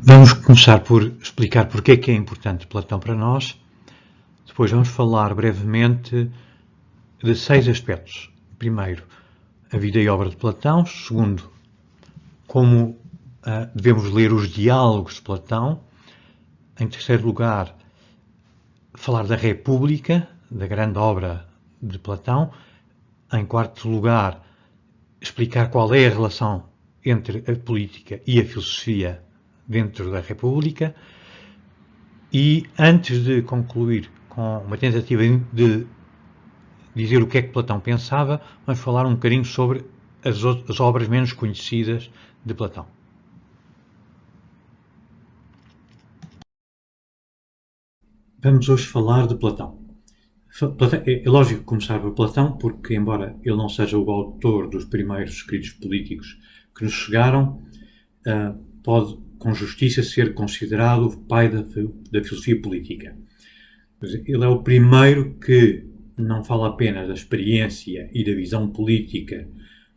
Vamos começar por explicar porque é que é importante Platão para nós. Depois vamos falar brevemente de 6 aspectos. Primeiro, a vida e obra de Platão. Segundo, como devemos ler os diálogos de Platão. Em terceiro lugar, falar da República, da grande obra de Platão. Em quarto lugar, explicar qual é a relação entre a política e a filosofia dentro da República. E antes de concluir com uma tentativa de dizer o que é que Platão pensava, vamos falar um bocadinho sobre as obras menos conhecidas de Platão. Vamos hoje falar de Platão. É lógico começar por Platão, porque, embora ele não seja o autor dos primeiros escritos políticos que nos chegaram, pode, com justiça, ser considerado o pai da filosofia política. Ele é o primeiro que não fala apenas da experiência e da visão política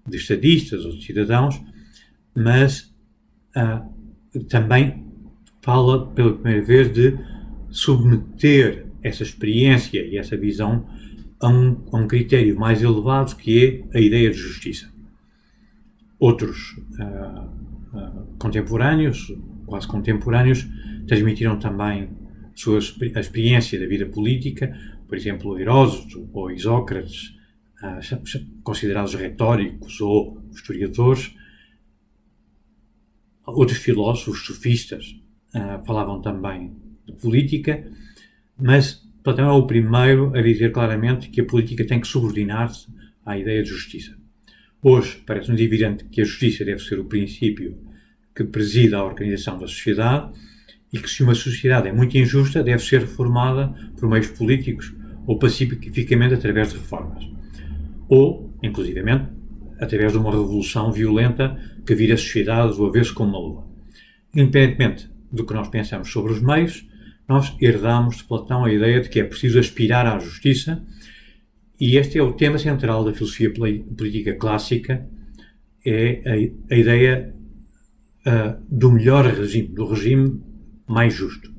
de estadistas ou de cidadãos, mas também fala pela primeira vez de submeter essa experiência e essa visão a um critério mais elevado, que é a ideia de justiça. Outros contemporâneos, quase contemporâneos, transmitiram também a experiência da vida política, por exemplo, Heródoto ou Isócrates, considerados retóricos ou historiadores. Outros filósofos, sofistas, falavam também de política, mas Platão é o primeiro a dizer claramente que a política tem que subordinar-se à ideia de justiça. Hoje parece-nos evidente que a justiça deve ser o princípio que preside a organização da sociedade e que, se uma sociedade é muito injusta, deve ser reformada por meios políticos ou pacificamente através de reformas. Ou, inclusivamente, através de uma revolução violenta que vira a sociedade do avesso como uma lua. Independentemente do que nós pensamos sobre os meios, nós herdamos de Platão a ideia de que é preciso aspirar à justiça, e este é o tema central da filosofia política clássica, é a ideia do melhor regime, do regime mais justo.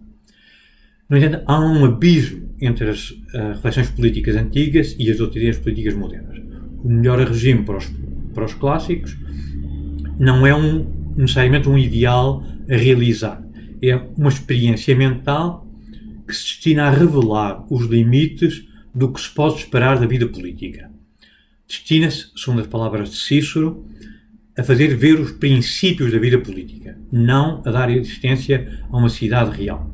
No entanto, há um abismo entre as reflexões políticas antigas e as doutrinas políticas modernas. O melhor regime para os clássicos não é necessariamente um ideal a realizar. É uma experiência mental que se destina a revelar os limites do que se pode esperar da vida política. Destina-se, segundo as palavras de Cícero, a fazer ver os princípios da vida política, não a dar existência a uma cidade real.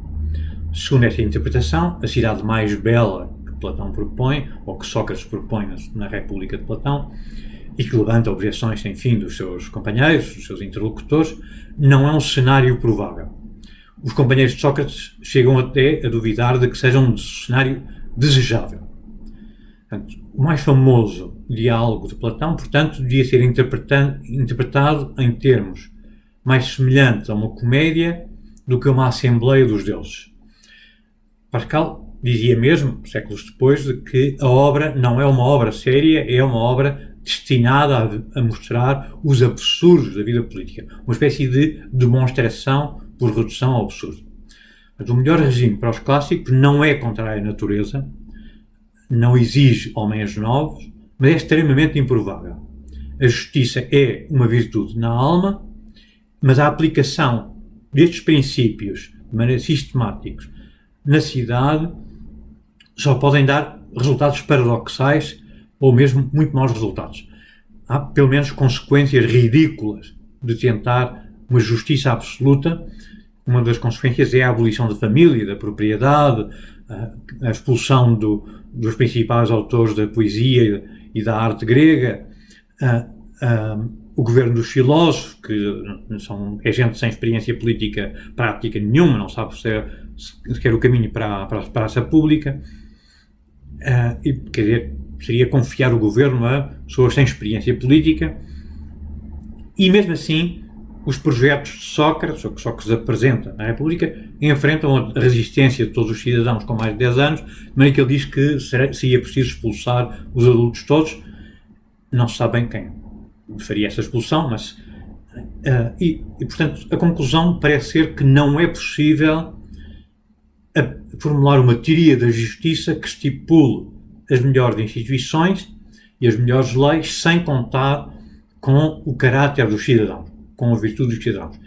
Segundo esta interpretação, a cidade mais bela que Platão propõe, ou que Sócrates propõe na República de Platão, e que levanta objeções sem fim dos seus companheiros, dos seus interlocutores, não é um cenário provável. Os companheiros de Sócrates chegam até a duvidar de que seja um cenário desejável. Portanto, o mais famoso diálogo de Platão, portanto, devia ser interpretado em termos mais semelhantes a uma comédia do que a uma assembleia dos deuses. Pascal dizia mesmo, séculos depois, de que a obra não é uma obra séria, é uma obra destinada a mostrar os absurdos da vida política. Uma espécie de demonstração por redução ao absurdo. Mas o melhor regime para os clássicos não é contrário à natureza, não exige homens novos, mas é extremamente improvável. A justiça é uma virtude na alma, mas a aplicação destes princípios de maneira sistemáticos na cidade só podem dar resultados paradoxais ou mesmo muito maus resultados. Há pelo menos consequências ridículas de tentar uma justiça absoluta. Uma das consequências é a abolição da família, da propriedade, a expulsão dos principais autores da poesia e da arte grega, o governo dos filósofos, que é gente sem experiência política prática nenhuma, não sabe sequer o caminho para a praça pública, e, quer dizer, seria confiar o governo a pessoas sem experiência política. E mesmo assim, os projetos de Sócrates, ou que Sócrates apresenta na República, enfrentam a resistência de todos os cidadãos com mais de 10 anos, de maneira que ele diz que seria preciso expulsar os adultos todos. Não se sabe bem quem faria essa expulsão, mas Portanto, a conclusão parece ser que não é possível formular uma teoria da justiça que estipule as melhores instituições e as melhores leis sem contar com o caráter dos cidadãos, com a virtude dos cidadãos.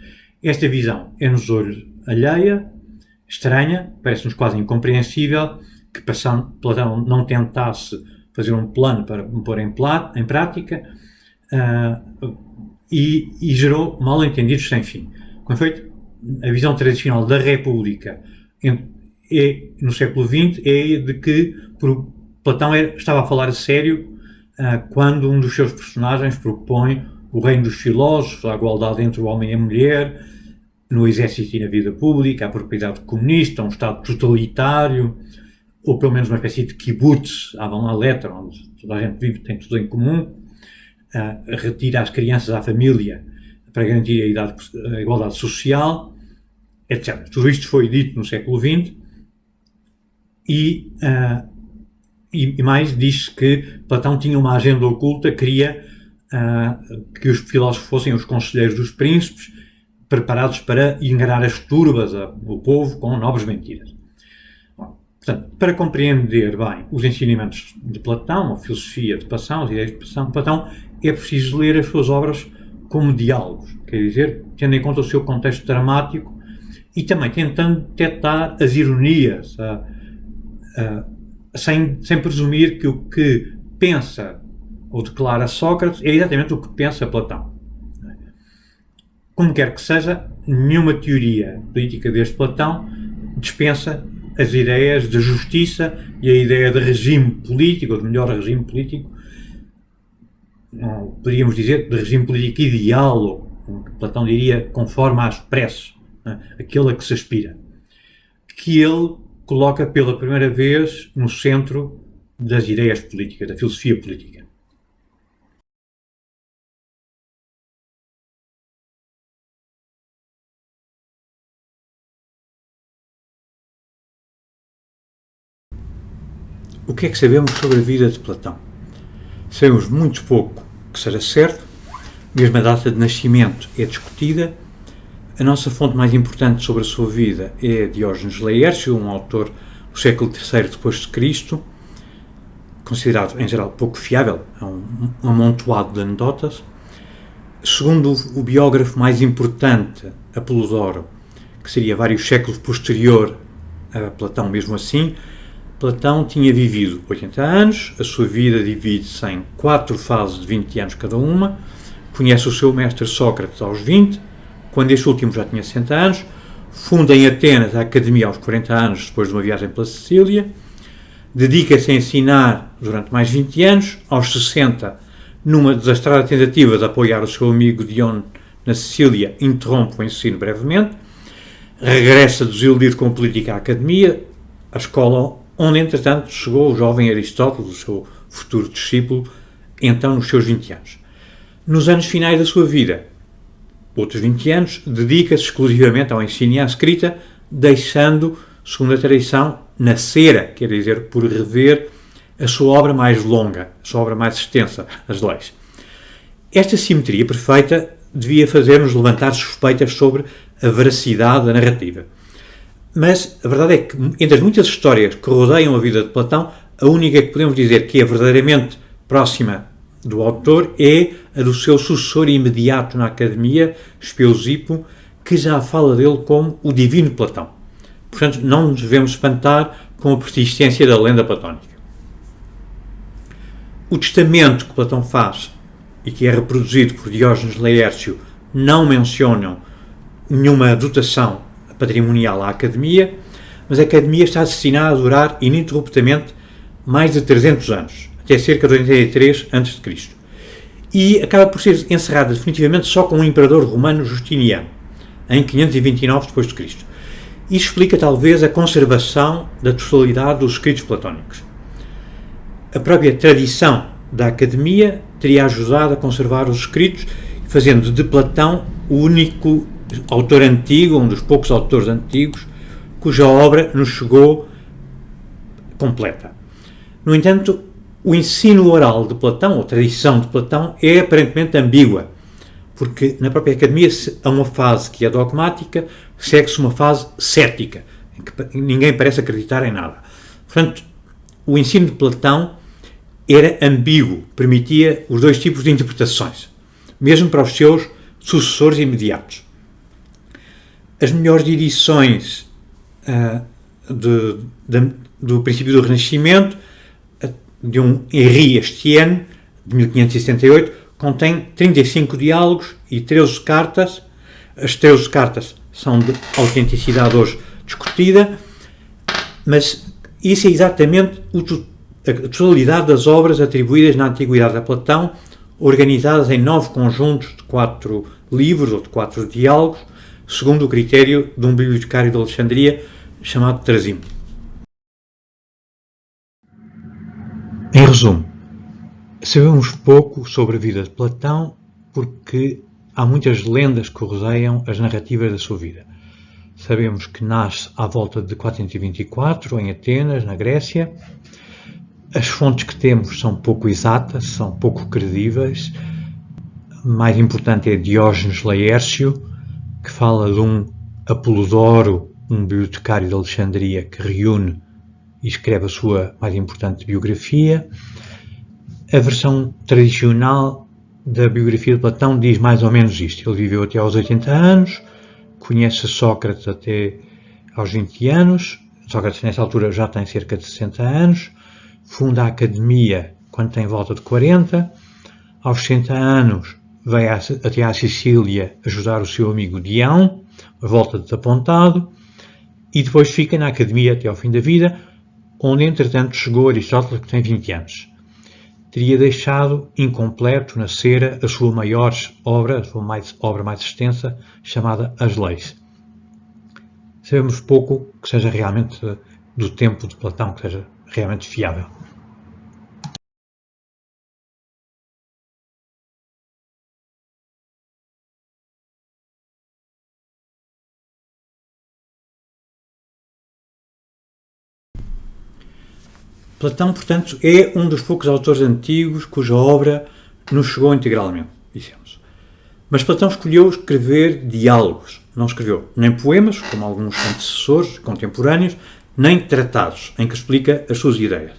Esta visão é-nos olhos alheia, estranha, parece-nos quase incompreensível que Platão não tentasse fazer um plano para pôr em prática e gerou mal-entendidos sem fim. Com efeito, a visão tradicional da República no século XX é de que Platão estava a falar a sério quando um dos seus personagens propõe o reino dos filósofos, a igualdade entre o homem e a mulher, no exército e na vida pública, a propriedade comunista, um Estado totalitário, ou pelo menos uma espécie de kibbutz, à letra, onde toda a gente vive, tem tudo em comum, retira as crianças à família para garantir a igualdade social, etc. Tudo isto foi dito no século XX e mais diz-se que Platão tinha uma agenda oculta, queria que os filósofos fossem os conselheiros dos príncipes, preparados para enganar as turbas, o povo, com nobres mentiras. Portanto, para compreender bem os ensinamentos de Platão, a filosofia de Platão, as ideias de Platão, é preciso ler as suas obras como diálogos, quer dizer, tendo em conta o seu contexto dramático e também tentando detectar as ironias, sem presumir que o que pensa ou declara Sócrates é exatamente o que pensa Platão. Como quer que seja, nenhuma teoria política deste Platão dispensa as ideias de justiça e a ideia de regime político, ou de melhor regime político, não, poderíamos dizer de regime político ideal, ou Platão diria conforme às preces, aquele a que se aspira, que ele coloca pela primeira vez no centro das ideias políticas, da filosofia política. O que é que sabemos sobre a vida de Platão? Sabemos muito pouco que seja certo, mesmo a data de nascimento é discutida. A nossa fonte mais importante sobre a sua vida é Diógenes Laércio, um autor do século III d.C., considerado em geral pouco fiável, é um amontoado de anedotas. Segundo o biógrafo mais importante, Apolodoro, que seria vários séculos posterior a Platão mesmo assim, Platão tinha vivido 80 anos, a sua vida divide-se em 4 fases de 20 anos cada uma, conhece o seu mestre Sócrates aos 20, quando este último já tinha 60 anos, funda em Atenas a Academia aos 40 anos, depois de uma viagem pela Sicília, dedica-se a ensinar durante mais 20 anos, aos 60, numa desastrada tentativa de apoiar o seu amigo Dion na Sicília, interrompe o ensino brevemente, regressa desiludido com a política à Academia, a escola onde, entretanto, chegou o jovem Aristóteles, o seu futuro discípulo, então nos seus 20 anos. Nos anos finais da sua vida, outros 20 anos, dedica-se exclusivamente ao ensino e à escrita, deixando, segundo a tradição, nascer, quer dizer, por rever a sua obra mais longa, a sua obra mais extensa, as leis. Esta simetria perfeita devia fazer-nos levantar suspeitas sobre a veracidade da narrativa. Mas a verdade é que, entre as muitas histórias que rodeiam a vida de Platão, a única que podemos dizer que é verdadeiramente próxima do autor é a do seu sucessor imediato na Academia, Speusipo, que já fala dele como o divino Platão. Portanto, não nos devemos espantar com a persistência da lenda platónica. O testamento que Platão faz e que é reproduzido por Diógenes Laércio não mencionam nenhuma dotação patrimonial à Academia, mas a Academia está destinada a durar ininterruptamente mais de 300 anos, até cerca de 83 a.C. E acaba por ser encerrada definitivamente só com o imperador romano Justiniano, em 529 d.C. Isto explica talvez a conservação da totalidade dos escritos platónicos. A própria tradição da Academia teria ajudado a conservar os escritos, fazendo de Platão o único autor antigo, um dos poucos autores antigos, cuja obra nos chegou completa. No entanto, o ensino oral de Platão, ou tradição de Platão, é aparentemente ambígua, porque na própria academia há uma fase que é dogmática, segue-se uma fase cética, em que ninguém parece acreditar em nada. Portanto, o ensino de Platão era ambíguo, permitia os dois tipos de interpretações, mesmo para os seus sucessores imediatos. As melhores edições do princípio do Renascimento, de um Henri Estienne, de 1578, contém 35 diálogos e 13 cartas. As 13 cartas são de autenticidade hoje discutida, mas isso é exatamente a totalidade das obras atribuídas na Antiguidade a Platão, organizadas em 9 conjuntos de 4 livros ou de 4 diálogos, segundo o critério de um bibliotecário de Alexandria chamado Trasimo. Em resumo, sabemos pouco sobre a vida de Platão porque há muitas lendas que rodeiam as narrativas da sua vida. Sabemos que nasce à volta de 424, em Atenas, na Grécia. As fontes que temos são pouco exatas, são pouco credíveis. Mais importante é Diógenes Laércio, que fala de um Apolodoro, um bibliotecário de Alexandria, que reúne e escreve a sua mais importante biografia. A versão tradicional da biografia de Platão diz mais ou menos isto. Ele viveu até aos 80 anos, conhece Sócrates até aos 20 anos. Sócrates, nessa altura, já tem cerca de 60 anos. Funda a academia quando tem volta de 40. Aos 60 anos, vai até à Sicília ajudar o seu amigo Dião, volta desapontado, e depois fica na academia até ao fim da vida, onde, entretanto, chegou Aristóteles, que tem 20 anos. Teria deixado incompleto na cera a sua maior obra, a sua obra mais extensa, chamada As Leis. Sabemos pouco que seja realmente do tempo de Platão, que seja realmente fiável. Platão, portanto, é um dos poucos autores antigos cuja obra nos chegou integralmente, dissemos. Mas Platão escolheu escrever diálogos. Não escreveu nem poemas, como alguns antecessores contemporâneos, nem tratados, em que explica as suas ideias.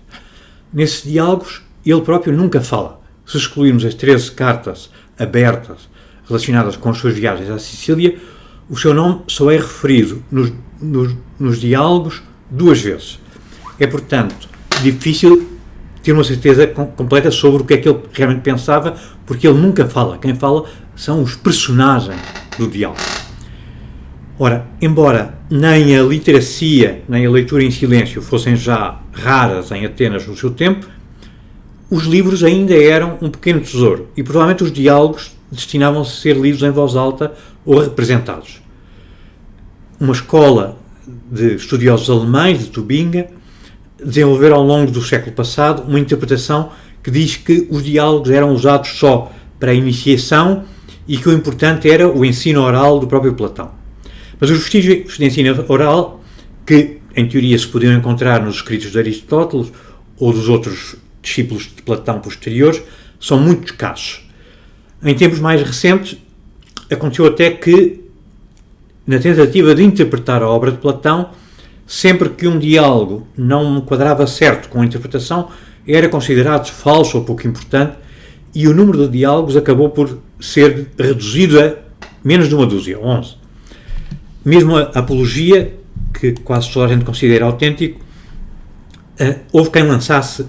Nesses diálogos, ele próprio nunca fala. Se excluirmos as 13 cartas abertas relacionadas com as suas viagens à Sicília, o seu nome só é referido nos diálogos 2 vezes. É, portanto, difícil ter uma certeza completa sobre o que é que ele realmente pensava, porque ele nunca fala. Quem fala são os personagens do diálogo. Ora, embora nem a literacia nem a leitura em silêncio fossem já raras em Atenas no seu tempo, os livros ainda eram um pequeno tesouro e provavelmente os diálogos destinavam-se a ser lidos em voz alta ou representados. Uma escola de estudiosos alemães, de Tubinga, desenvolveram ao longo do século passado uma interpretação que diz que os diálogos eram usados só para a iniciação e que o importante era o ensino oral do próprio Platão. Mas os vestígios de ensino oral, que em teoria se podiam encontrar nos escritos de Aristóteles ou dos outros discípulos de Platão posteriores, são muito escassos. Em tempos mais recentes, aconteceu até que, na tentativa de interpretar a obra de Platão, sempre que um diálogo não quadrava certo com a interpretação, era considerado falso ou pouco importante, e o número de diálogos acabou por ser reduzido a menos de uma dúzia, 11. Mesmo a Apologia, que quase toda a gente considera autêntico, houve quem lançasse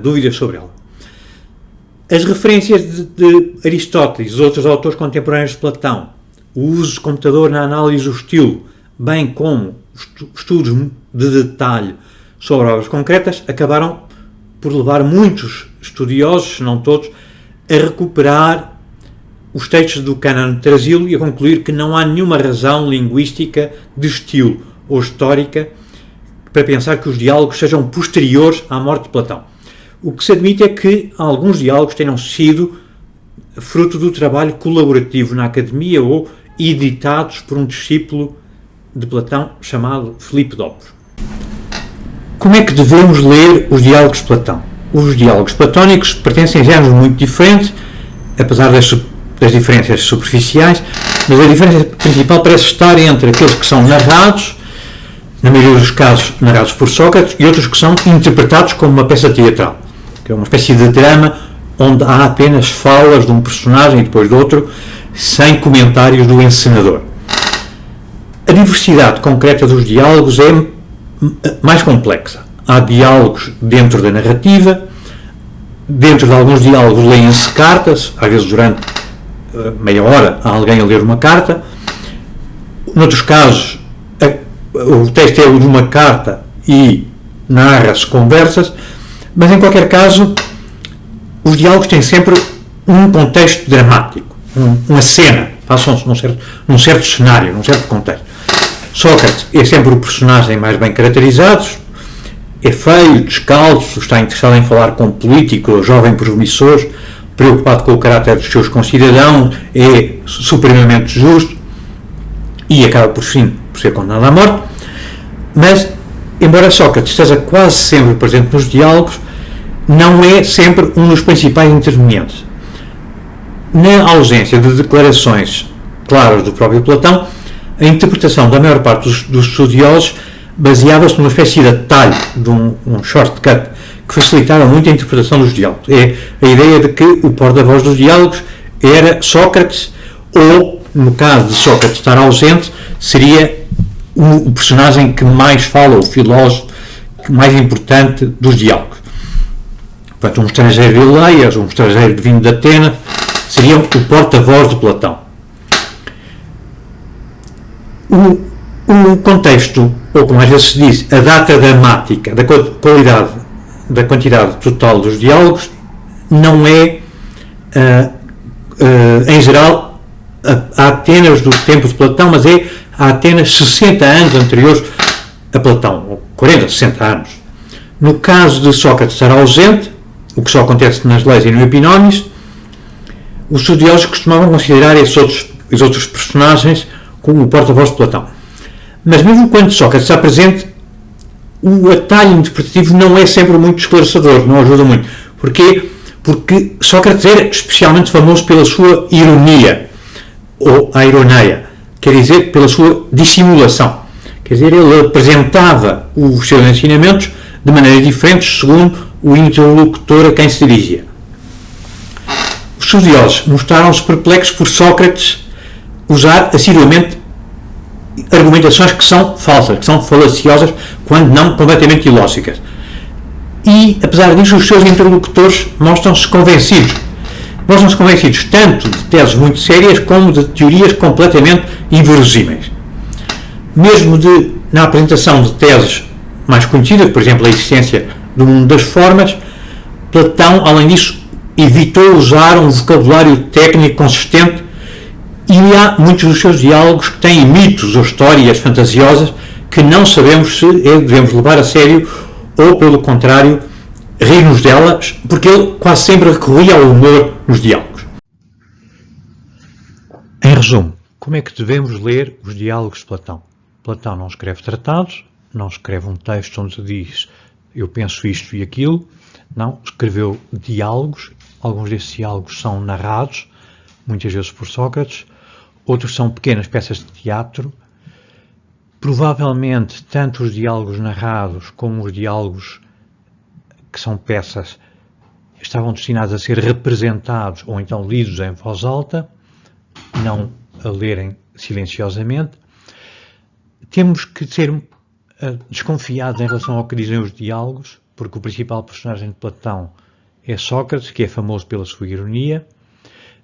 dúvidas sobre ela. As referências de Aristóteles e dos outros autores contemporâneos de Platão, o uso do computador na análise do estilo, bem como estudos de detalhe sobre obras concretas, acabaram por levar muitos estudiosos, se não todos, a recuperar os textos do Cânon de Trasilo e a concluir que não há nenhuma razão linguística de estilo ou histórica para pensar que os diálogos sejam posteriores à morte de Platão. O que se admite é que alguns diálogos tenham sido fruto do trabalho colaborativo na academia ou editados por um discípulo de Platão chamado Filipe Dopos. Como é que devemos ler os diálogos de Platão? Os diálogos platónicos pertencem a géneros muito diferentes, apesar das das diferenças superficiais, mas a diferença principal parece estar entre aqueles que são narrados, na maioria dos casos narrados por Sócrates, e outros que são interpretados como uma peça teatral, que é uma espécie de drama onde há apenas falas de um personagem e depois de outro, sem comentários do encenador. A diversidade concreta dos diálogos é mais complexa. Há diálogos dentro da narrativa, dentro de alguns diálogos leem-se cartas, às vezes durante meia hora há alguém a ler uma carta, noutros casos o texto é o de uma carta e narra-se conversas, mas em qualquer caso os diálogos têm sempre um contexto dramático, uma cena, passam-se num certo cenário, num certo contexto. Sócrates é sempre o personagem mais bem caracterizado, é feio, descalço, está interessado em falar com um político, jovem promissor, preocupado com o caráter dos seus concidadãos, é supremamente justo e acaba por fim por ser condenado à morte. Mas, embora Sócrates esteja quase sempre presente nos diálogos, não é sempre um dos principais intervenientes. Na ausência de declarações claras do próprio Platão, a interpretação da maior parte dos estudiosos baseava-se numa espécie de atalho, de um shortcut, que facilitava muito a interpretação dos diálogos. É a ideia de que o porta-voz dos diálogos era Sócrates, ou, no caso de Sócrates estar ausente, seria o personagem que mais fala, o filósofo mais importante dos diálogos. Portanto, um estrangeiro de Eleias, um estrangeiro vindo de Atenas, seriam o porta-voz de Platão. O contexto, ou como às vezes se diz, a data dramática da qualidade, da quantidade total dos diálogos, não é, em geral, a Atenas do tempo de Platão, mas é a Atenas 60 anos anteriores a Platão, ou 40, 60 anos. No caso de Sócrates estar ausente, o que só acontece nas leis e no Epinónios, os estudiosos costumavam considerar esses outros personagens como o porta-voz de Platão. Mas mesmo quando Sócrates está presente, o atalho interpretativo não é sempre muito esclarecedor, não ajuda muito. Porquê? Porque Sócrates era especialmente famoso pela sua ironia, ou a ironeia, quer dizer, pela sua dissimulação. Quer dizer, ele apresentava os seus ensinamentos de maneiras diferentes segundo o interlocutor a quem se dirigia. Os estudiosos mostraram-se perplexos por Sócrates usar assiduamente argumentações que são falsas, que são falaciosas, quando não completamente ilógicas. E, apesar disso, os seus interlocutores mostram-se convencidos. Mostram-se convencidos tanto de teses muito sérias como de teorias completamente inverossímeis. Mesmo na apresentação de teses mais conhecidas, por exemplo, a existência do mundo das formas, Platão, além disso, evitou usar um vocabulário técnico consistente, e há muitos dos seus diálogos que têm mitos ou histórias fantasiosas que não sabemos se devemos levar a sério ou, pelo contrário, rir-nos delas, porque ele quase sempre recorria ao humor nos diálogos. Em resumo, como é que devemos ler os diálogos de Platão? Platão não escreve tratados, não escreve um texto onde diz eu penso isto e aquilo, não, escreveu diálogos, alguns desses diálogos são narrados, muitas vezes por Sócrates, outros são pequenas peças de teatro. Provavelmente, tanto os diálogos narrados como os diálogos que são peças estavam destinados a ser representados ou então lidos em voz alta, não a lerem silenciosamente. Temos que ser desconfiados em relação ao que dizem os diálogos, porque o principal personagem de Platão é Sócrates, que é famoso pela sua ironia,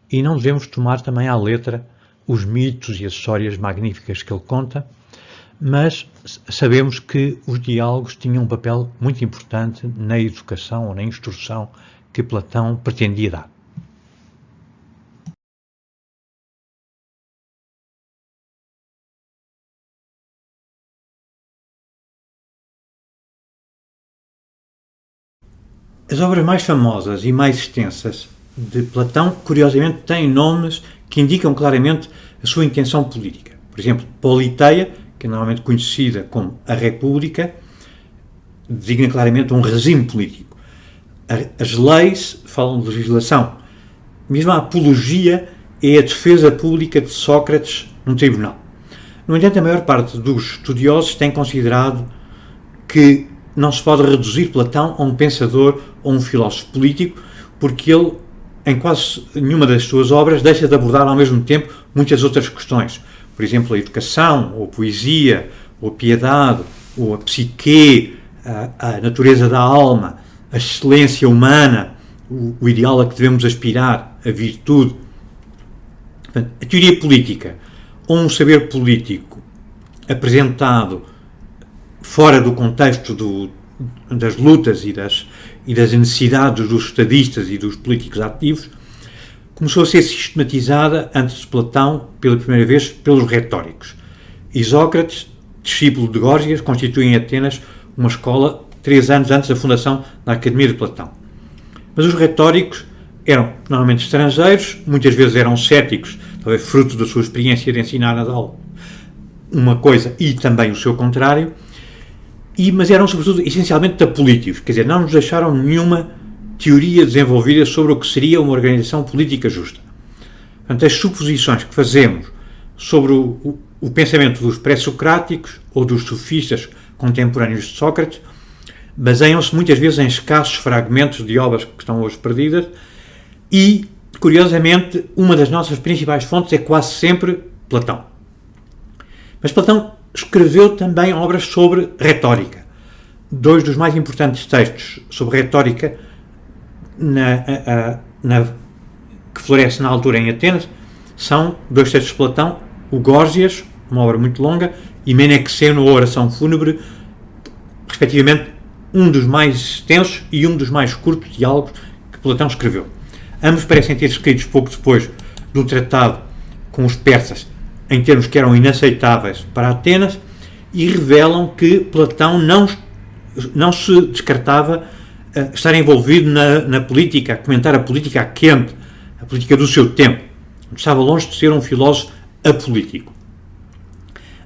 e não devemos tomar também à letra os mitos e as histórias magníficas que ele conta, mas sabemos que os diálogos tinham um papel muito importante na educação ou na instrução que Platão pretendia dar. As obras mais famosas e mais extensas de Platão, curiosamente, têm nomes que indicam claramente a sua intenção política. Por exemplo, Politeia, que é normalmente conhecida como a República, designa claramente um regime político. As leis falam de legislação. Mesmo a Apologia é a defesa pública de Sócrates no tribunal. No entanto, a maior parte dos estudiosos tem considerado que não se pode reduzir Platão a um pensador ou um filósofo político, porque ele, em quase nenhuma das suas obras, deixa de abordar ao mesmo tempo muitas outras questões. Por exemplo, a educação, ou a poesia, ou a piedade, ou a psique, a natureza da alma, a excelência humana, o ideal a que devemos aspirar, a virtude. Portanto, a teoria política, ou um saber político apresentado fora do contexto das lutas e das necessidades dos estadistas e dos políticos ativos, começou a ser sistematizada antes de Platão, pela primeira vez, pelos retóricos. E Sócrates, discípulo de Górgias, constitui em Atenas uma escola 3 anos antes da fundação da Academia de Platão. Mas os retóricos eram normalmente estrangeiros, muitas vezes eram céticos, talvez fruto da sua experiência de ensinar a dar uma coisa e também o seu contrário, mas eram sobretudo essencialmente apolíticos, quer dizer, não nos deixaram nenhuma teoria desenvolvida sobre o que seria uma organização política justa. Portanto, as suposições que fazemos sobre o pensamento dos pré-socráticos ou dos sofistas contemporâneos de Sócrates baseiam-se muitas vezes em escassos fragmentos de obras que estão hoje perdidas e, curiosamente, uma das nossas principais fontes é quase sempre Platão. Mas Platão escreveu também obras sobre retórica. 2 dos mais importantes textos sobre retórica que floresce na altura em Atenas são 2 textos de Platão, o Górgias, uma obra muito longa, e Menexeno, ou Oração Fúnebre, respectivamente um dos mais extensos e um dos mais curtos diálogos que Platão escreveu. Ambos parecem ter escritos pouco depois do tratado com os persas, em termos que eram inaceitáveis para Atenas, e revelam que Platão não se descartava estar envolvido na política, a comentar a política quente, a política do seu tempo. Estava longe de ser um filósofo apolítico.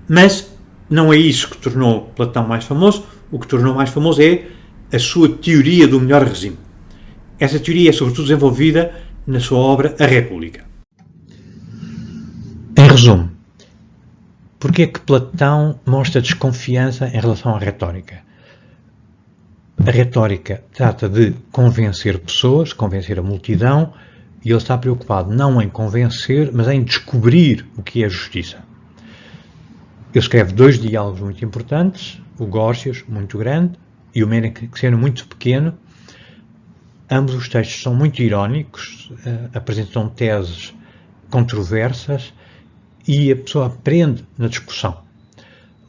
Mas não é isso que tornou Platão mais famoso. O que tornou mais famoso é a sua teoria do melhor regime. Essa teoria é sobretudo desenvolvida na sua obra A República. Em resumo, porque é que Platão mostra desconfiança em relação à retórica? A retórica trata de convencer pessoas, convencer a multidão, e ele está preocupado não em convencer, mas em descobrir o que é justiça. Ele escreve 2 diálogos muito importantes, o Górgias, muito grande, e o Menexeno, muito pequeno. Ambos os textos são muito irónicos, apresentam teses controversas e a pessoa aprende na discussão.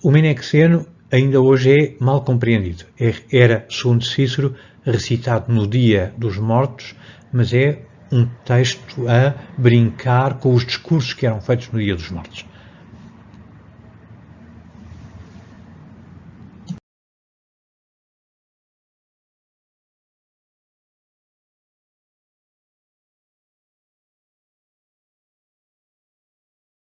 O Menexeno ainda hoje é mal compreendido. Era, segundo Cícero, recitado no Dia dos Mortos, mas é um texto a brincar com os discursos que eram feitos no Dia dos Mortos.